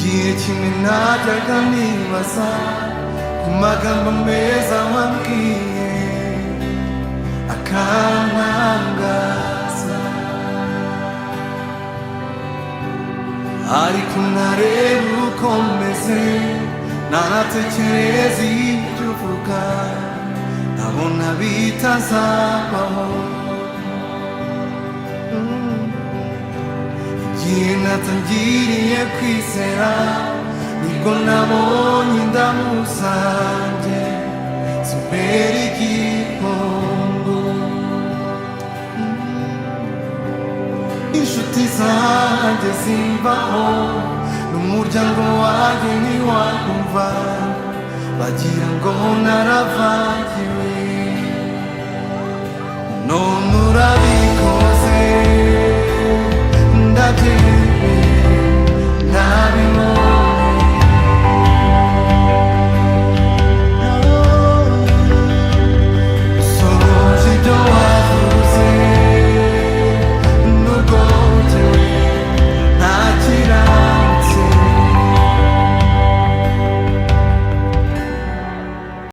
igihe kimwe najyaga nibaza ku magambo meza wambwiye akantangaza, ariko nareba uko meze natekereza ibyo uvuga nkabona bitazabaho. Igihe natangiriye kwizera nibwo nabonye indamu zanjye zimbera igihombo. Inshuti zanjye zimbaho n'umuryango wanjye ntiwakumva, bagira ngo naravagiwe. None urabikoze ndabyemera.